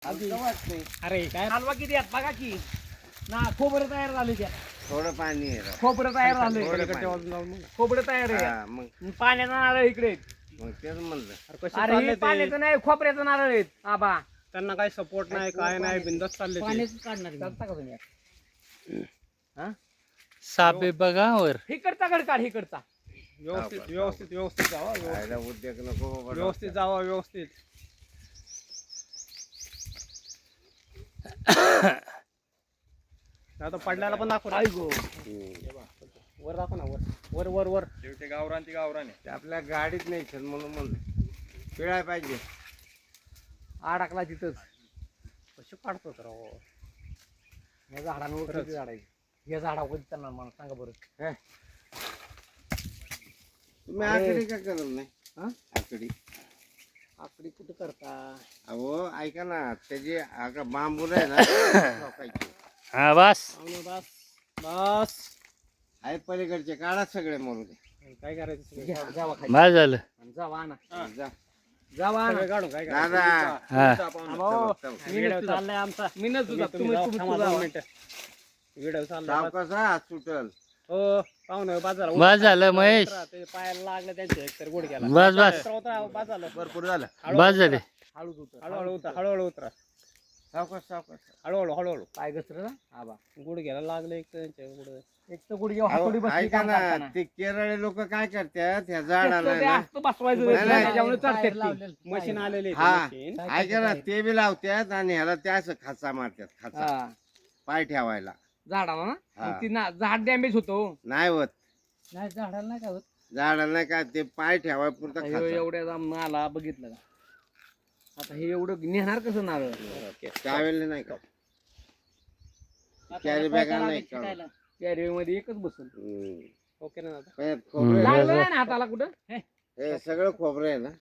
वाटतंय अरे काय हलवा किती आहेत बघा की ना खोबरं तयार झाले त्या थोडं पाणी आहे राव. खोबरं तयार झालंय थोडं पलीकडच्या पाणी. बाजूला मग खोबरं तयार आहे हा, मग पाण्याचा नारळ इकडे मग तेच म्हणलं. अरे हे पाण्याचं नाही खोबऱ्याचं नारळ आहेत आबा त्यांना काही सपोर्ट नाही काय नाही बिंदास चालले ते. पाण्याचं काढणार चालता का तुम्ही हा सापे बघा वर हिकडचा गड काढ हिकडचा व्यवस्थित व्यवस्थित व्यवस्थित जावा खायला उद्योग नको बाबा. व्यवस्थित जावा व्यवस्थित. आता पडल्याला पण दाखव ना. गो वर दाखव ना वर वर वर वर ते आपल्या गाडीत नाही छत म्हणून म्हणलं पिळाय पाहिजे. अडकला तिथंच कशी काढतो तर राव. या झाडांवर किती झाड आहे या झाडावर कधी त्यांना मला सांगा बरं तुम्ही अरे. आकडी का करत नाही हा? आकडी आकडी कुठं करता अहो ऐका ना त्याची आका बांबू आहे ना ठोकायची. हा बस पाहुणे बस बस. आहे पलीकडचे काढा सगळे मरू दे. काय करायचं सगळं? घ्या, जावा खाली बस झालं आणि जावा आणा जा जावा आणा सगळं काढून काय दादा करायचं? हा भाऊ, चल, चल. व्हिडिओ चाललाय आमचा. मी नसतो जात, तुम्ही तुम्ही जाऊ, तुम्ही थांबा जावा. 2 मिनिटं. व्हिडिओ चाललाय. सावकाश हा सुटल. हो पाहुणे बाजारा बस झालं महेश ते पायाला लागलं त्यांच्या एकतर गुडघ्याला. बस बस उतरा, बस झालं. भरपूर झालं. बस झाले हळूच उतर हळूहळू उतरा हळूहळू उतरा सावकाश सावकाश. हळूहळू हळूहळू. पाय घसरला आबा गुडघ्याला लागलं एक तर त्यांच्या गुडघ्या. एक तर गुडघे हातोडी अहो, बसली ऐका काम ना करताना. ते केरळे लोक काय करतात ह्या तेच झाडाला तर ते ना असतं बसवायचं नाही, नाही. त्याच्यामुळे चढतात ती. मशीन आलेले हा मशीन. ऐका ना ते बी लावतात आणि ह्याला त्याच खाचा मारतात खाचा हा पाय ठेवायला झाडाला ना हा. मग ती झाड डॅमेज होतो नाही होत नाही झाडाला नाही का होत झाडाला नाही का ते पाय ठेवाय पुरता आता खाचा एवढ्या जाम आला बघितलं का आता हे एवढं नेणार कसं नारळ त्यावेळेला नाही का कॅरी बॅगा नाही का कॅरी मध्ये एकच बसल हम्म. ओके ना दादा. हे खोबरं लागलं नाही ना हाताला कुठं हे सगळं खोबरं आहे ना